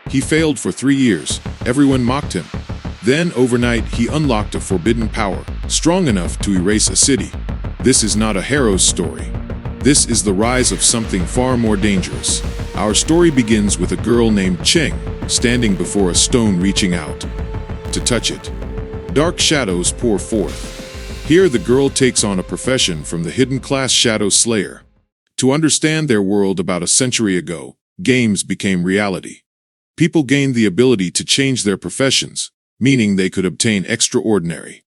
He failed for 3 years. Everyone mocked him. Then, overnight, he unlocked a forbidden power, strong enough to erase a city. This is not a hero's story. This is the rise of something far more dangerous. Our story begins with a girl named Cheng, standing before a stone reaching out to touch it. Dark shadows pour forth. Here the girl takes on a profession from the hidden class Shadow Slayer. To understand their world about a century ago, games became reality. People gained the ability to change their professions, meaning they could obtain extraordinary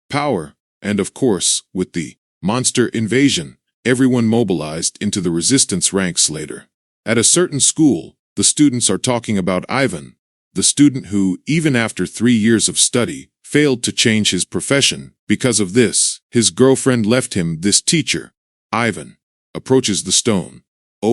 power, and of course, with the monster invasion, everyone mobilized into the resistance ranks later. At a certain school, the students are talking about Ivan, the student who, even after 3 years of study, failed to change his profession. Because of this, his girlfriend left him. This teacher, Ivan, approaches the stone,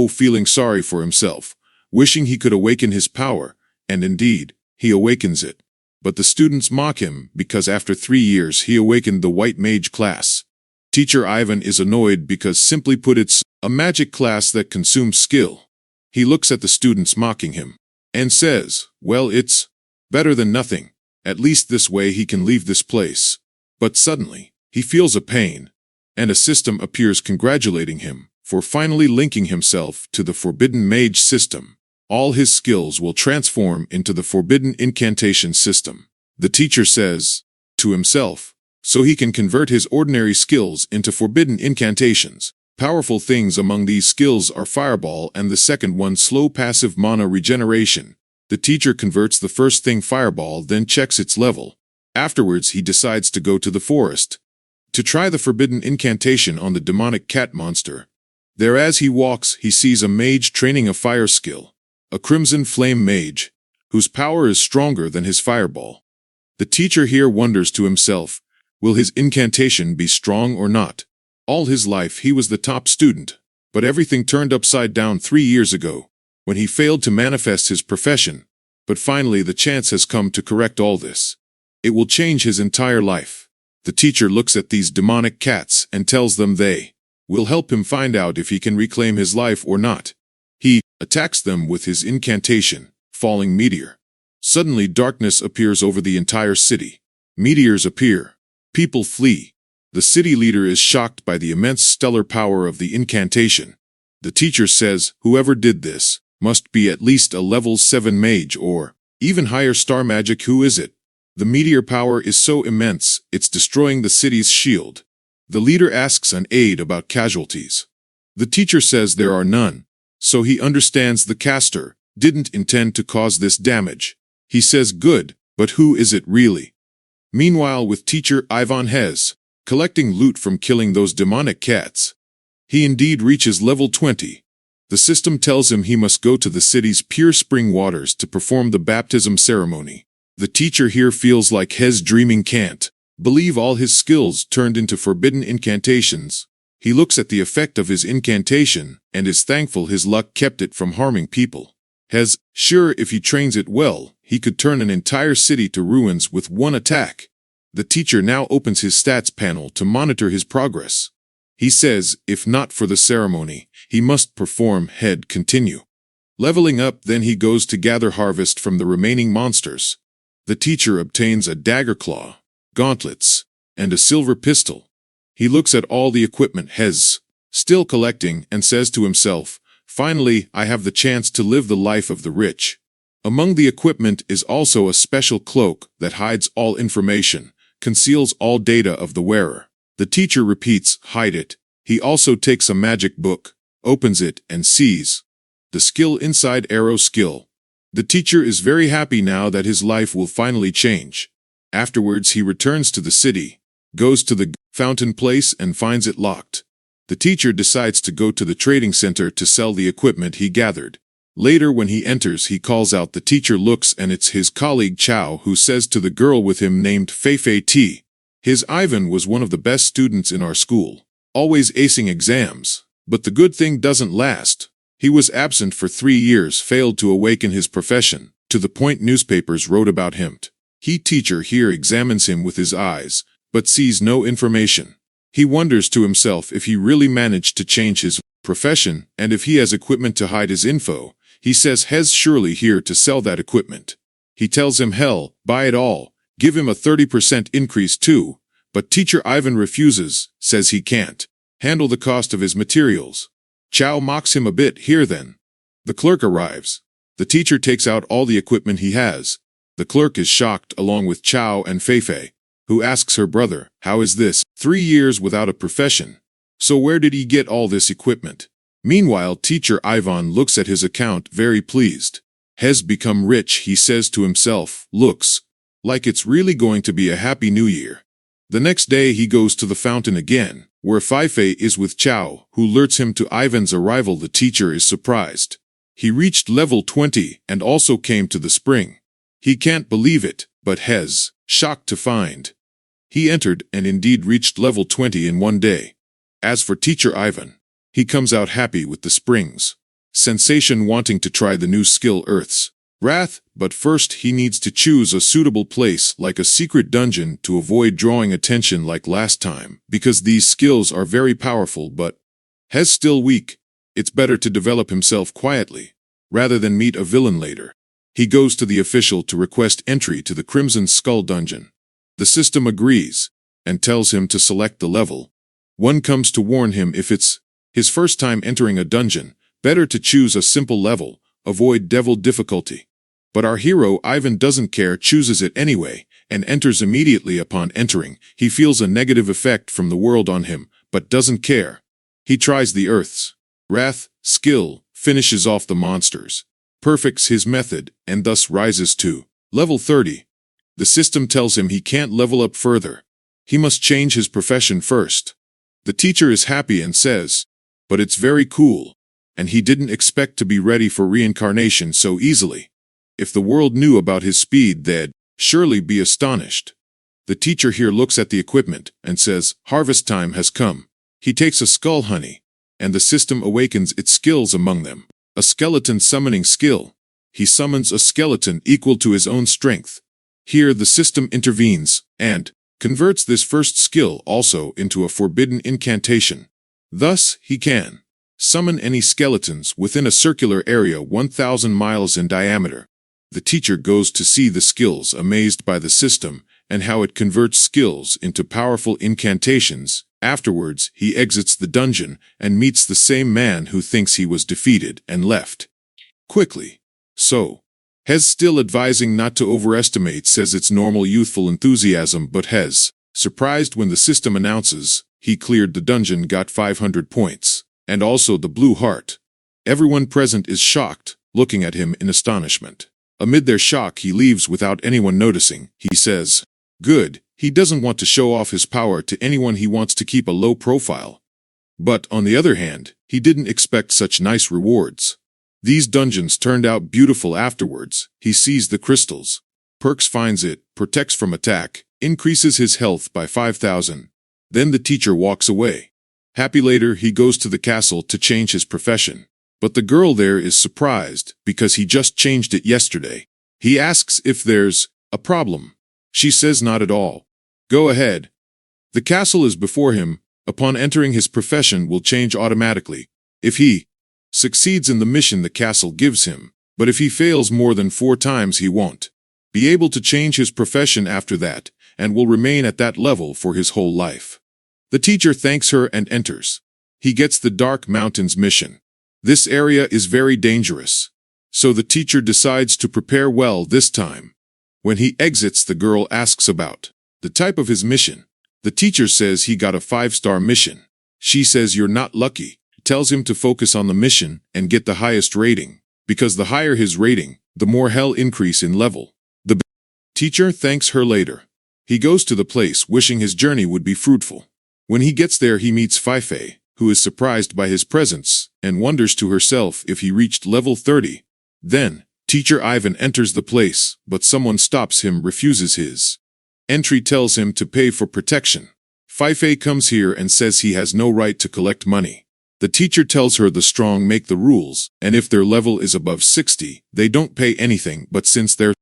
feeling sorry for himself, wishing he could awaken his power, and indeed, he awakens it. But the students mock him because after 3 years he awakened the white mage class. Teacher Ivan is annoyed because, simply put, it's a magic class that consumes skill. He looks at the students mocking him and says, well, it's better than nothing. At least this way he can leave this place. But suddenly, he feels a pain, and a system appears congratulating him for finally linking himself to the Forbidden Mage System. All his skills will transform into the Forbidden Incantation System. The teacher says to himself, so he can convert his ordinary skills into forbidden incantations. Powerful things among these skills are Fireball and the second one slow passive mana regeneration. The teacher converts the first thing Fireball, then checks its level. Afterwards he decides to go to the forest to try the forbidden incantation on the demonic cat monster. There, as he walks, he sees a mage training a fire skill, a crimson flame mage, whose power is stronger than his Fireball. The teacher here wonders to himself, will his incantation be strong or not? All his life he was the top student, but everything turned upside down 3 years ago, when he failed to manifest his profession. But finally the chance has come to correct all this. It will change his entire life. The teacher looks at these demonic cats and tells them they will help him find out if he can reclaim his life or not. He attacks them with his incantation, Falling Meteor. Suddenly darkness appears over the entire city. Meteors appear. People flee. The city leader is shocked by the immense stellar power of the incantation. The teacher says whoever did this must be at least a level 7 mage or even higher star magic. Who is it? The meteor power is so immense, it's destroying the city's shield. The leader asks an aide about casualties. The teacher says there are none, so he understands the caster didn't intend to cause this damage. He says good, but who is it really? Meanwhile, with teacher Ivan Hez, collecting loot from killing those demonic cats, he indeed reaches level 20. The system tells him he must go to the city's pure spring waters to perform the baptism ceremony. The teacher here feels like Hez dreaming, can't believe all his skills turned into forbidden incantations. He looks at the effect of his incantation and is thankful his luck kept it from harming people. Hez, sure, if he trains it well, he could turn an entire city to ruins with one attack. The teacher now opens his stats panel to monitor his progress. He says, if not for the ceremony, he must perform head continue. Leveling up, then he goes to gather harvest from the remaining monsters. The teacher obtains a dagger claw, gauntlets, and a silver pistol. He looks at all the equipment Hez still collecting and says to himself, finally, I have the chance to live the life of the rich. Among the equipment is also a special cloak that hides all information, conceals all data of the wearer. The teacher repeats, hide it. He also takes a magic book, opens it, and sees the skill inside arrow skill. The teacher is very happy now that his life will finally change. Afterwards he returns to the city, goes to the fountain place and finds it locked. The teacher decides to go to the trading center to sell the equipment he gathered. Later when he enters he calls out. The teacher looks and it's his colleague Chow, who says to the girl with him named Fei T. His Ivan was one of the best students in our school, always acing exams, but the good thing doesn't last. He was absent for 3 years, failed to awaken his profession, to the point newspapers wrote about him. He teacher here examines him with his eyes, but sees no information. He wonders to himself if he really managed to change his profession, and if he has equipment to hide his info. He says Hez surely here to sell that equipment. He tells him hell, buy it all, give him a 30% increase too, but teacher Ivan refuses, says he can't handle the cost of his materials. Chow mocks him a bit here then. The clerk arrives. The teacher takes out all the equipment he has. The clerk is shocked along with Chow and Feifei, who asks her brother, how is this, 3 years without a profession? So where did he get all this equipment? Meanwhile, teacher Ivan looks at his account very pleased. Has become rich, he says to himself, looks like it's really going to be a happy new year. The next day he goes to the fountain again, where Feifei is with Chow, who alerts him to Ivan's arrival. The teacher is surprised. He reached level 20 and also came to the spring. He can't believe it, but Hez, shocked to find. He entered and indeed reached level 20 in 1 day. As for teacher Ivan, he comes out happy with the springs. Sensation wanting to try the new skill Earth's Wrath, but first he needs to choose a suitable place like a secret dungeon to avoid drawing attention like last time, because these skills are very powerful but Hez still weak. It's better to develop himself quietly, rather than meet a villain later. He goes to the official to request entry to the Crimson Skull dungeon. The system agrees, and tells him to select the level. One comes to warn him if it's his first time entering a dungeon, better to choose a simple level, avoid devil difficulty. But our hero Ivan doesn't care, chooses it anyway, and enters immediately. Upon entering, he feels a negative effect from the world on him, but doesn't care. He tries the Earth's Wrath skill, finishes off the monsters, perfects his method, and thus rises to level 30. The system tells him he can't level up further. He must change his profession first. The teacher is happy and says, but it's very cool, and he didn't expect to be ready for reincarnation so easily. If the world knew about his speed, they'd surely be astonished. The teacher here looks at the equipment and says, harvest time has come. He takes a skull honey, and the system awakens its skills among them. A skeleton summoning skill. He summons a skeleton equal to his own strength. Here the system intervenes, and converts this first skill also into a forbidden incantation. Thus, he can summon any skeletons within a circular area 1,000 miles in diameter. The teacher goes to see the skills, amazed by the system and how it converts skills into powerful incantations. Afterwards, he exits the dungeon and meets the same man who thinks he was defeated and left quickly. So, Hez still advising not to overestimate, says it's normal youthful enthusiasm, but Hez, surprised when the system announces he cleared the dungeon, got 500 points, and also the blue heart. Everyone present is shocked, looking at him in astonishment. Amid their shock, he leaves without anyone noticing. He says, good, he doesn't want to show off his power to anyone, he wants to keep a low profile. But, on the other hand, he didn't expect such nice rewards. These dungeons turned out beautiful afterwards. He sees the crystals. Perks finds it, protects from attack, increases his health by 5,000. Then the teacher walks away. Happy later, he goes to the castle to change his profession. But the girl there is surprised because he just changed it yesterday. He asks if there's a problem. She says not at all. Go ahead. The castle is before him. Upon entering, his profession will change automatically. If he succeeds in the mission the castle gives him, but if he fails more than 4 times, he won't be able to change his profession after that, and will remain at that level for his whole life. The teacher thanks her and enters. He gets the Dark Mountains mission. This area is very dangerous, so the teacher decides to prepare well this time. When he exits, the girl asks about the type of his mission. The teacher says he got a 5-star mission. She says you're not lucky, tells him to focus on the mission and get the highest rating, because the higher his rating, the more he'll increase in level. The teacher thanks her later. He goes to the place wishing his journey would be fruitful. When he gets there, he meets Feifei, who is surprised by his presence and wonders to herself if he reached level 30. Then, teacher Ivan enters the place, but someone stops him, refuses his entry, tells him to pay for protection. Feifei comes here and says he has no right to collect money. The teacher tells her the strong make the rules, and if their level is above 60, they don't pay anything, but since they're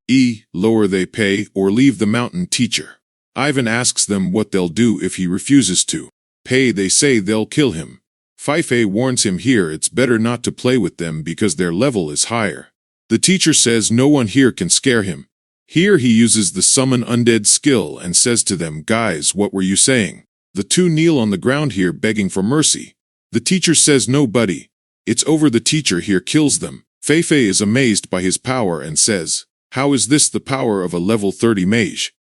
lower, they pay or leave the mountain. Teacher Ivan asks them what they'll do if he refuses to pay. They say they'll kill him. Fife warns him here it's better not to play with them because their level is higher. The teacher says no one here can scare him. Here he uses the summon undead skill and says to them, "Guys, what were you saying?" The two kneel on the ground here begging for mercy. The teacher says, "No, buddy. It's over." The teacher here kills them. Fife is amazed by his power and says, "How is this the power of a level 30 mage?"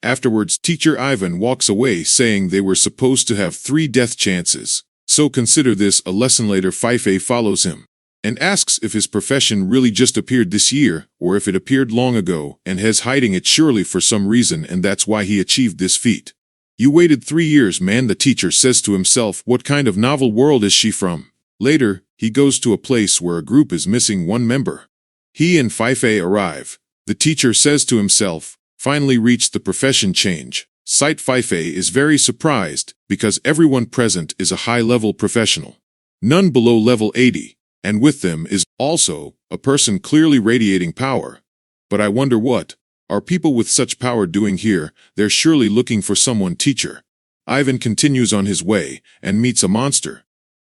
Afterwards, teacher Ivan walks away saying they were supposed to have 3 death chances. So consider this a lesson. Later, Fife follows him and asks if his profession really just appeared this year, or if it appeared long ago and has hiding it surely for some reason, and that's why he achieved this feat. "You waited 3 years, man," the teacher says to himself. What kind of novel world is she from? Later, he goes to a place where a group is missing one member. He and Fife arrive. The teacher says to himself, "Finally reached the profession change." Sight Fife is very surprised because everyone present is a high-level professional. None below level 80. And with them is also a person clearly radiating power. But I wonder what are people with such power doing here? They're surely looking for someone. Teacher Ivan continues on his way and meets a monster.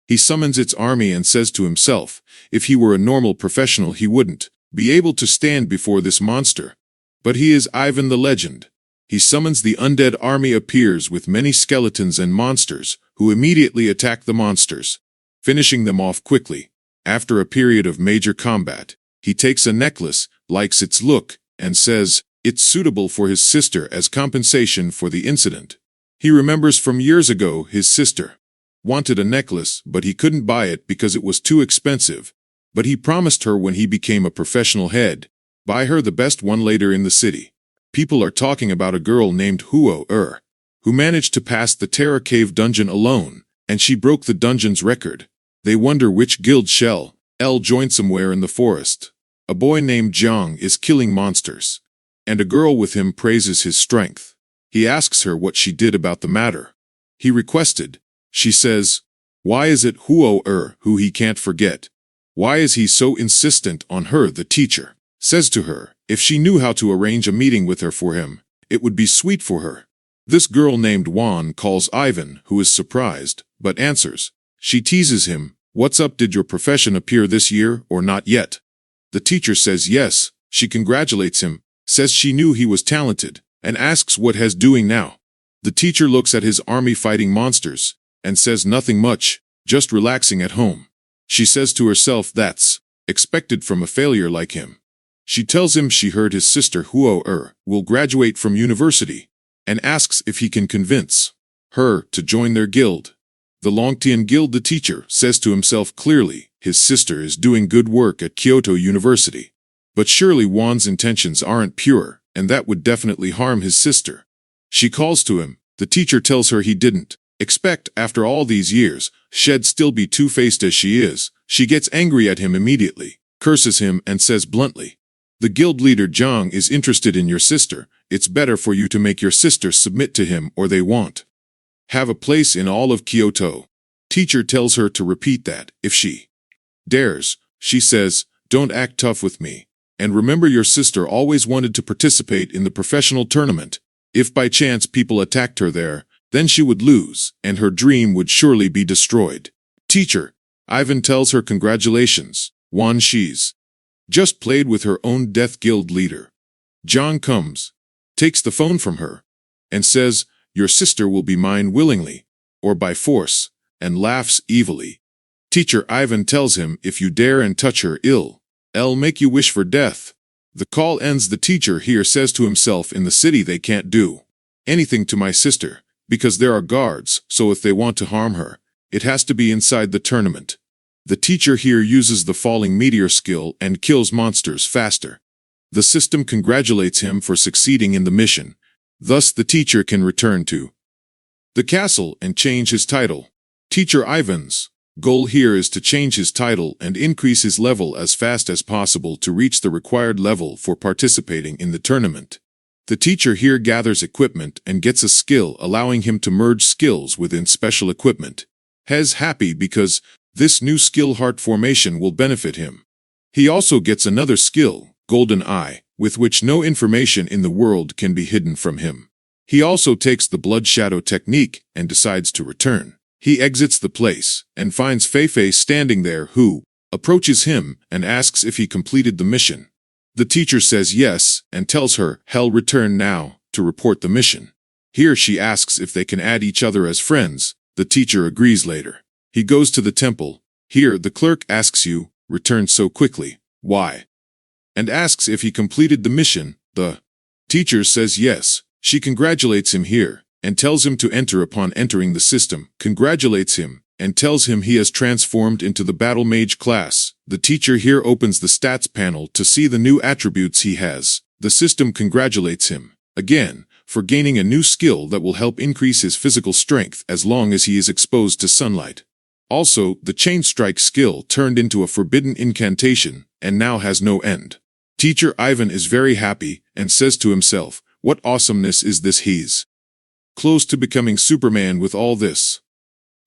He summons its army and says to himself, if he were a normal professional he wouldn't be able to stand before this monster. But he is Ivan the legend. He summons the undead army, appears with many skeletons and monsters, who immediately attack the monsters, finishing them off quickly. After a period of major combat, he takes a necklace, likes its look, and says it's suitable for his sister as compensation for the incident. He remembers from years ago his sister wanted a necklace, but he couldn't buy it because it was too expensive. But he promised her when he became a professional head, buy her the best one. Later in the city, people are talking about a girl named Huo who managed to pass the Terror Cave dungeon alone, and she broke the dungeon's record. They wonder which guild shall join. Somewhere in the forest, a boy named Jiang is killing monsters, and a girl with him praises his strength. He asks her what she did about the matter he requested. She says, why is it Huo who he can't forget? Why is he so insistent on her? The teacher says to her, if she knew how to arrange a meeting with her for him, it would be sweet for her. This girl named Juan calls Ivan, who is surprised, but answers. She teases him, what's up? Did your profession appear this year or not yet? The teacher says yes. She congratulates him, says she knew he was talented, and asks what he's doing now. The teacher looks at his army fighting monsters, and says nothing much, just relaxing at home. She says to herself that's expected from a failure like him. She tells him she heard his sister Huo will graduate from university, and asks if he can convince her to join their guild. The Longtian Guild. The teacher says to himself clearly, his sister is doing good work at Kyoto University. But surely Juan's intentions aren't pure, and that would definitely harm his sister. She calls to him. The teacher tells her he didn't expect, after all these years, she'd still be two-faced as she is. She gets angry at him immediately, curses him, and says bluntly, the guild leader Jiang is interested in your sister. It's better for you to make your sister submit to him or they won't have a place in all of Kyoto. Teacher tells her to repeat that. If she dares, she says, don't act tough with me. And remember, your sister always wanted to participate in the professional tournament. If by chance people attacked her there, then she would lose, and her dream would surely be destroyed. Teacher Ivan tells her congratulations, Juan. She's just played with her own Death Guild leader. Jiang comes, takes the phone from her, and says, your sister will be mine willingly, or by force, and laughs evilly. Teacher Ivan tells him, if you dare and touch her, I'll make you wish for death. The call ends. The teacher here says to himself, in the city they can't do anything to my sister, because there are guards, so if they want to harm her, it has to be inside the tournament. The teacher here uses the Falling Meteor skill and kills monsters faster. The system congratulates him for succeeding in the mission. Thus the teacher can return to the castle and change his title. Teacher Ivan's goal here is to change his title and increase his level as fast as possible to reach the required level for participating in the tournament. The teacher here gathers equipment and gets a skill allowing him to merge skills within special equipment. He's happy because this new skill, heart formation, will benefit him. He also gets another skill, Golden Eye, with which no information in the world can be hidden from him. He also takes the blood shadow technique and decides to return He exits the place and finds Feifei standing there, who approaches him and asks if he completed the mission. The teacher says yes and tells her he'll return now to report the mission. Here she asks if they can add each other as friends. The teacher agrees later. He goes to the temple. Here the clerk asks you, return so quickly, why? And asks if he completed the mission. The teacher says yes. She congratulates him here and tells him to enter. Upon entering the system, congratulates him and tells him he has transformed into the battle mage class. The teacher here opens the stats panel to see the new attributes he has. The system congratulates him again for gaining a new skill that will help increase his physical strength as long as he is exposed to sunlight. Also, the chain strike skill turned into a forbidden incantation and now has no end. Teacher Ivan is very happy and says to himself, what awesomeness is this? He's close to becoming Superman with all this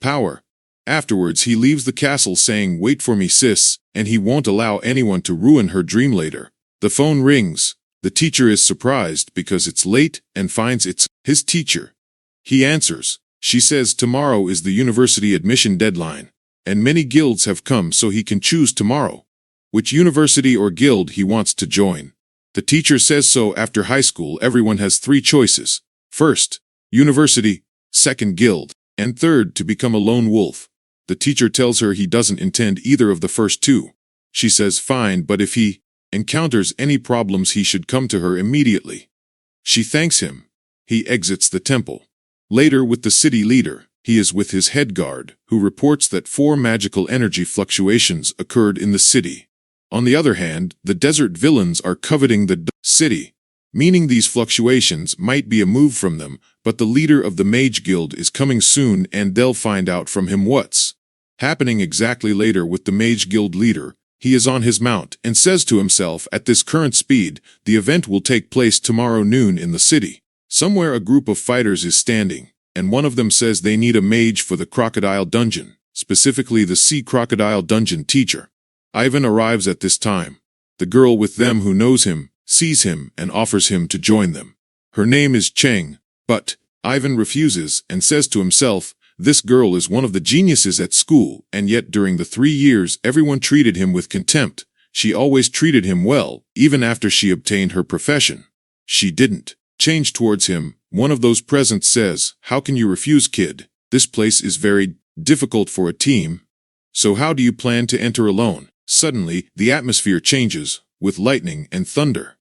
power. Afterwards he leaves the castle saying, wait for me sis, and he won't allow anyone to ruin her dream later. The phone rings. The teacher is surprised because it's late and finds it's his teacher. He answers. She says tomorrow is the university admission deadline, and many guilds have come so he can choose tomorrow which university or guild he wants to join. The teacher says so after high school everyone has 3 choices. First, university, second guild, and third to become a lone wolf. The teacher tells her he doesn't intend either of the first 2. She says fine, but if he encounters any problems he should come to her immediately. She thanks him. He exits the temple. Later with the city leader, he is with his head guard, who reports that 4 magical energy fluctuations occurred in the city. On the other hand, the desert villains are coveting the city, meaning these fluctuations might be a move from them, but the leader of the Mage Guild is coming soon and they'll find out from him what's happening exactly. Later with the Mage Guild leader, he is on his mount and says to himself, at this current speed, the event will take place tomorrow noon in the city. Somewhere a group of fighters is standing, and one of them says they need a mage for the crocodile dungeon, specifically the sea crocodile dungeon teacher. Ivan arrives at this time. The girl with them who knows him, sees him and offers him to join them. Her name is Cheng, but Ivan refuses and says to himself, this girl is one of the geniuses at school, and yet during the 3 years everyone treated him with contempt. She always treated him well, even after she obtained her profession. She didn't change towards him. One of those present says, how can you refuse, kid? This place is very difficult for a team. So how do you plan to enter alone? Suddenly, the atmosphere changes, with lightning and thunder.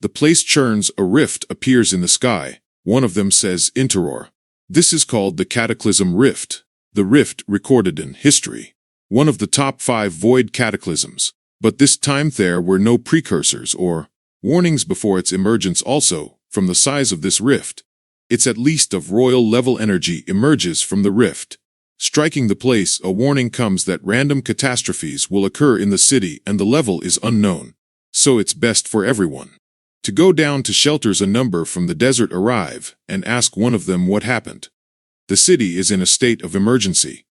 The place churns, a rift appears in the sky. One of them says, Interor. This is called the Cataclysm Rift. The rift recorded in history. One of the top 5 void cataclysms. But this time there were no precursors or warnings before its emergence. Also, from the size of this rift, it's at least of royal level energy emerges from the rift. Striking the place, a warning comes that random catastrophes will occur in the city and the level is unknown. So it's best for everyone to go down to shelters. A number from the desert arrive and ask one of them what happened. The city is in a state of emergency.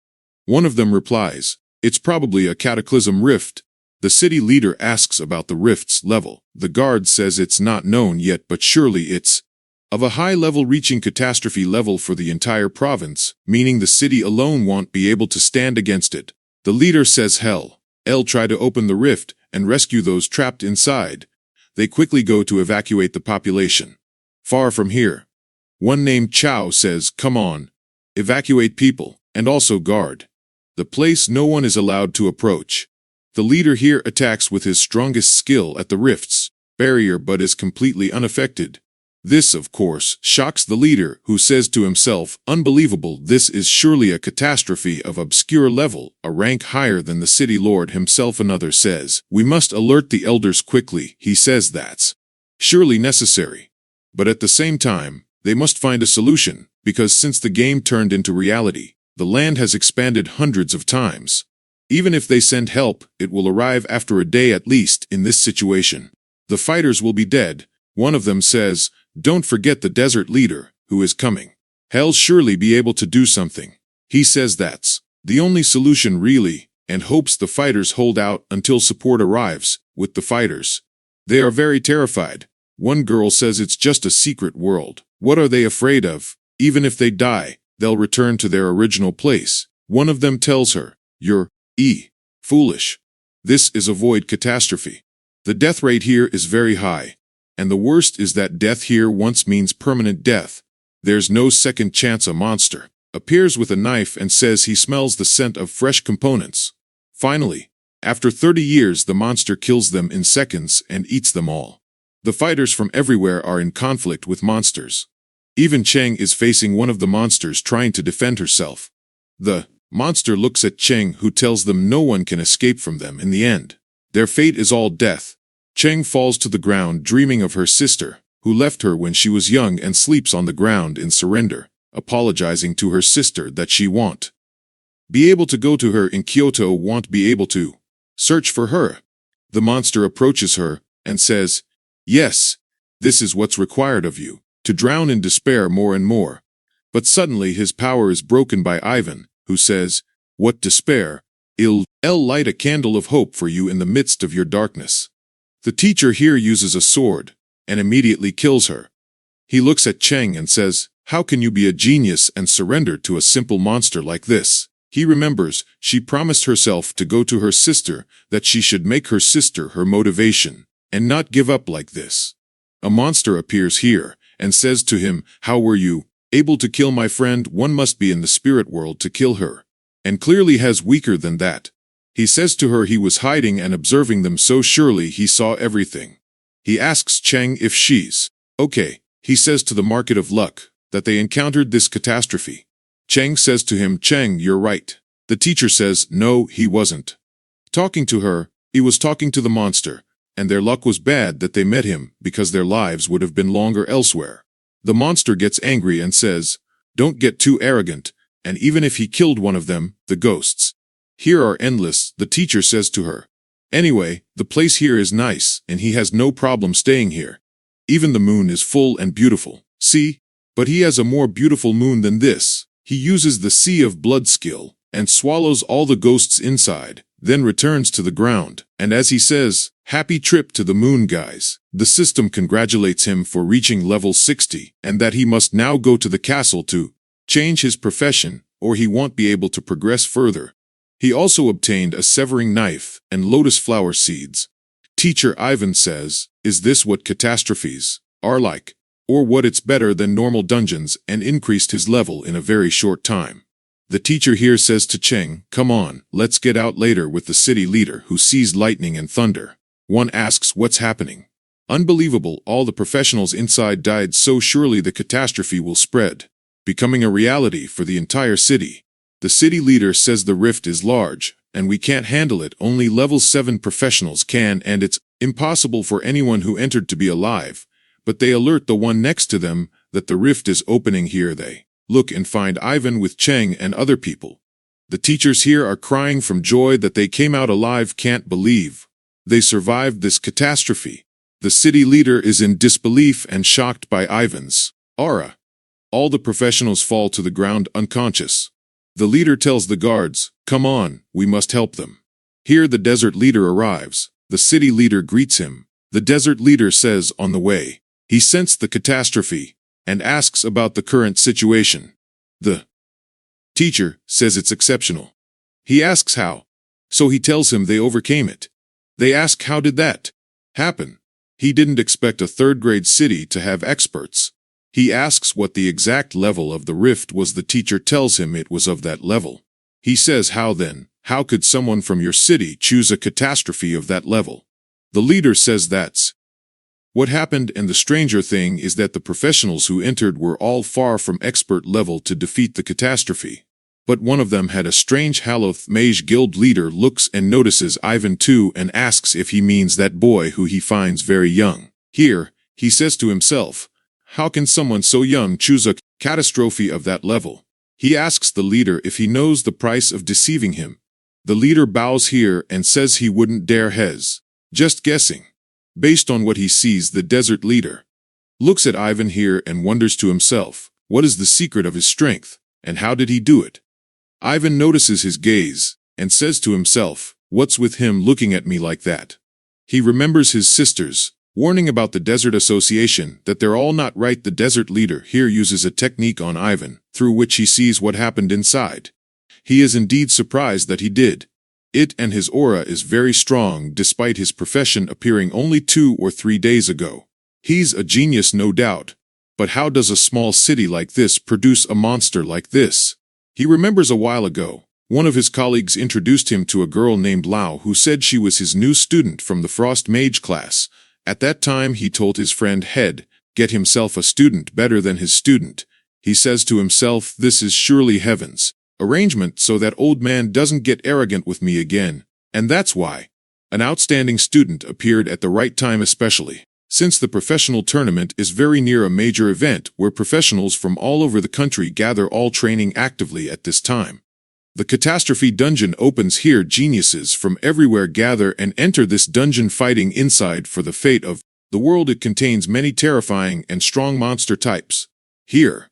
One of them replies, it's probably a cataclysm rift. The city leader asks about the rift's level. The guard says it's not known yet, but surely it's of a high level, reaching catastrophe level for the entire province, meaning the city alone won't be able to stand against it. The leader says hell. I'll try to open the rift and rescue those trapped inside. They quickly go to evacuate the population. Far from here, one named Chow says, come on, evacuate people, and also guard the place. No one is allowed to approach. The leader here attacks with his strongest skill at the rift's barrier but is completely unaffected. This, of course, shocks the leader, who says to himself, unbelievable, this is surely a catastrophe of obscure level, a rank higher than the city lord himself. Another says, we must alert the elders quickly. He says that's surely necessary. But at the same time, they must find a solution, because since the game turned into reality, the land has expanded hundreds of times. Even if they send help, it will arrive after a day at least. In this situation, the fighters will be dead. One of them says, don't forget the desert leader, who is coming. He'll surely be able to do something. He says that's the only solution really, and hopes the fighters hold out until support arrives. With the fighters, they are very terrified. One girl says it's just a secret world. What are they afraid of? Even if they die, they'll return to their original place. One of them tells her, "You're foolish. This is a void catastrophe. The death rate here is very high. And the worst is that death here once means permanent death. There's no second chance." A monster appears with a knife and says he smells the scent of fresh components. Finally, after 30 years, the monster kills them in seconds and eats them all. The fighters from everywhere are in conflict with monsters. Even Cheng is facing one of the monsters trying to defend herself. The monster looks at Cheng, who tells them no one can escape from them in the end. Their fate is all death. Cheng falls to the ground dreaming of her sister, who left her when she was young, and sleeps on the ground in surrender, apologizing to her sister that she won't be able to go to her in Kyoto, won't be able to search for her. The monster approaches her and says, "Yes, this is what's required of you, to drown in despair more and more." But suddenly his power is broken by Ivan, who says, "What despair? I'll light a candle of hope for you in the midst of your darkness." The teacher here uses a sword and immediately kills her. He looks at Cheng and says, "How can you be a genius and surrender to a simple monster like this?" He remembers she promised herself to go to her sister, that she should make her sister her motivation and not give up like this. A monster appears here and says to him, "How were you able to kill my friend? One must be in the spirit world to kill her, and clearly has weaker than that." He says to her he was hiding and observing them, so surely he saw everything. He asks Cheng if she's okay. He says to the Market of Luck that they encountered this catastrophe. Cheng says to him, "Cheng, you're right." The teacher says, "No, he wasn't talking to her, he was talking to the monster, and their luck was bad that they met him, because their lives would have been longer elsewhere." The monster gets angry and says, "Don't get too arrogant," and even if he killed one of them, the ghosts here are endless. The teacher says to her, "Anyway, the place here is nice, and he has no problem staying here. Even the moon is full and beautiful. See? But he has a more beautiful moon than this." He uses the Sea of Blood skill and swallows all the ghosts inside, then returns to the ground, and as he says, "Happy trip to the moon, guys." The system congratulates him for reaching level 60, and that he must now go to the castle to change his profession, or he won't be able to progress further. He also obtained a severing knife and lotus flower seeds. Teacher Ivan says, "Is this what catastrophes are like? Or what it's better than normal dungeons?" and increased his level in a very short time. The teacher here says to Cheng, "Come on, let's get out later with the city leader who sees lightning and thunder." One asks what's happening. Unbelievable, all the professionals inside died, so surely the catastrophe will spread, becoming a reality for the entire city. The city leader says the rift is large, and we can't handle it, only level 7 professionals can, and it's impossible for anyone who entered to be alive. But they alert the one next to them that the rift is opening here. They look and find Ivan with Cheng and other people. The teachers here are crying from joy that they came out alive, can't believe they survived this catastrophe. The city leader is in disbelief and shocked by Ivan's aura. All the professionals fall to the ground unconscious. The leader tells the guards, "Come on, we must help them." Here the desert leader arrives. The city leader greets him. The desert leader says on the way, he sensed the catastrophe and asks about the current situation. The teacher says it's exceptional. He asks how. So he tells him they overcame it. They ask how did that happen? He didn't expect a third-grade city to have experts. He asks what the exact level of the rift was. The teacher tells him it was of that level. He says, "How then? How could someone from your city choose a catastrophe of that level?" The leader says that's what happened, and the stranger thing is that the professionals who entered were all far from expert level to defeat the catastrophe. But one of them had a strange Haloth Mage Guild leader looks and notices Ivan too and asks if he means that boy who he finds very young. Here, he says to himself, "How can someone so young choose a catastrophe of that level?" He asks the leader if he knows the price of deceiving him. The leader bows here and says he wouldn't dare hes. Just guessing. Based on what he sees, the desert leader looks at Ivan here and wonders to himself, what is the secret of his strength, and how did he do it? Ivan notices his gaze and says to himself, what's with him looking at me like that? He remembers his sisters warning about the Desert Association, that they're all not right. The desert leader here uses a technique on Ivan, through which he sees what happened inside. He is indeed surprised that he did. It and his aura is very strong despite his profession appearing only 2 or 3 days ago. He's a genius, no doubt. But how does a small city like this produce a monster like this? He remembers a while ago, one of his colleagues introduced him to a girl named Lao who said she was his new student from the Frost Mage class. At that time he told his friend Head, get himself a student better than his student. He says to himself, this is surely heaven's arrangement so that old man doesn't get arrogant with me again. And that's why an outstanding student appeared at the right time, especially since the professional tournament is very near a major event where professionals from all over the country gather, all training actively at this time. The Catastrophe dungeon opens here. Geniuses from everywhere gather and enter this dungeon, fighting inside for the fate of the world. It contains many terrifying and strong monster types. Here,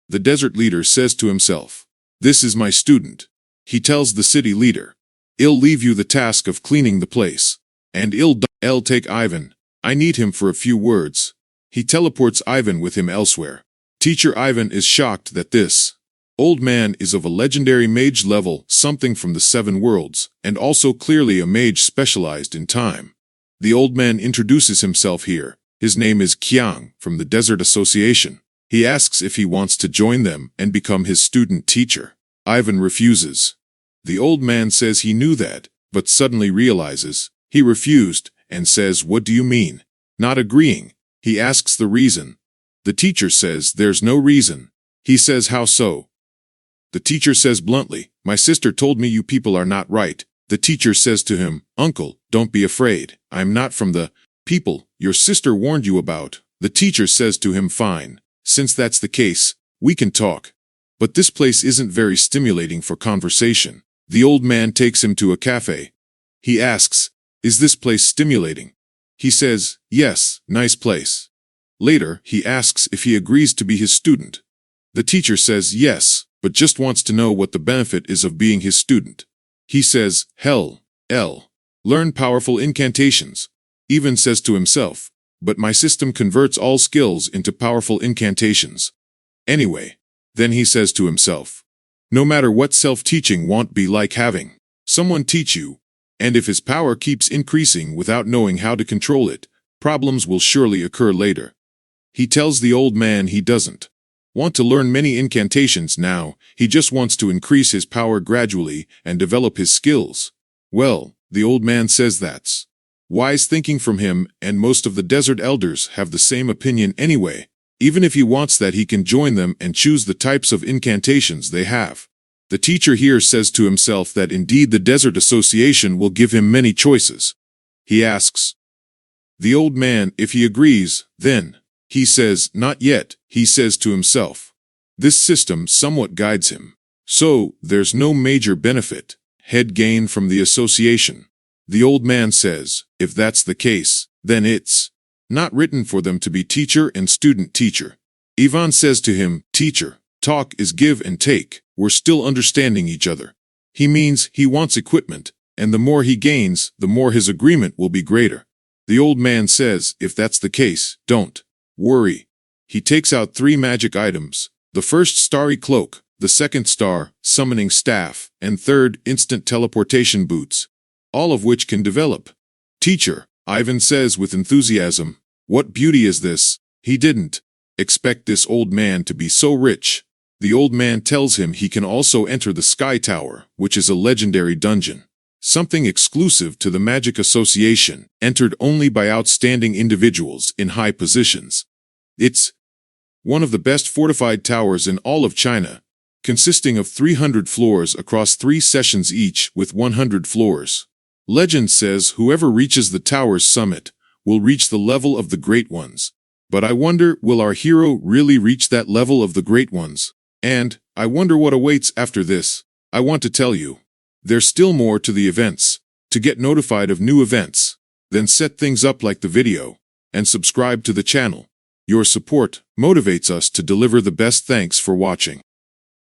the desert leader says to himself, this is my student. He tells the city leader, I'll leave you the task of cleaning the place. And I'll take Ivan. I need him for a few words. He teleports Ivan with him elsewhere. Teacher Ivan is shocked that this old man is of a legendary mage level, something from the 7 worlds, and also clearly a mage specialized in time. The old man introduces himself here. His name is Qiang from the Desert Association. He asks if he wants to join them and become his student teacher. Ivan refuses. The old man says he knew that, but suddenly realizes he refused and says, what do you mean? Not agreeing. He asks the reason. The teacher says there's no reason. He says, how so? The teacher says bluntly, my sister told me you people are not right. The teacher says to him, Uncle, don't be afraid. I'm not from the people your sister warned you about. The teacher says to him, fine. Since that's the case, we can talk. But this place isn't very stimulating for conversation. The old man takes him to a cafe. He asks, is this place stimulating? He says, yes, nice place. Later, he asks if he agrees to be his student. The teacher says yes, but just wants to know what the benefit is of being his student. He says, learn powerful incantations. Even says to himself, but my system converts all skills into powerful incantations. Anyway, then he says to himself, no matter what, self-teaching won't be like having someone teach you. And if his power keeps increasing without knowing how to control it, problems will surely occur later. He tells the old man he doesn't want to learn many incantations now, he just wants to increase his power gradually and develop his skills. Well, the old man says that's wise thinking from him, and most of the desert elders have the same opinion anyway. Even if he wants that, he can join them and choose the types of incantations they have. The teacher here says to himself that indeed the Desert Association will give him many choices. He asks the old man if he agrees, then he says, not yet. He says to himself, this system somewhat guides him. So, there's no major benefit, head gain from the association. The old man says, if that's the case, then it's not written for them to be teacher and student teacher. Ivan says to him, teacher, talk is give and take. We're still understanding each other. He means he wants equipment, and the more he gains, the more his agreement will be greater. The old man says, if that's the case, don't worry. He takes out 3 magic items, the first starry cloak, the second star, summoning staff, and third, instant teleportation boots, all of which can develop. Teacher, Ivan says with enthusiasm, what beauty is this? He didn't expect this old man to be so rich. The old man tells him he can also enter the Sky Tower, which is a legendary dungeon. Something exclusive to the Magic Association, entered only by outstanding individuals in high positions. It's one of the best fortified towers in all of China, consisting of 300 floors across 3 sessions each with 100 floors. Legend says whoever reaches the tower's summit will reach the level of the Great Ones. But I wonder, will our hero really reach that level of the Great Ones? And I wonder what awaits after this. I want to tell you, there's still more to the events. To get notified of new events, then set things up like the video, and subscribe to the channel. Your support motivates us to deliver the best. Thanks for watching.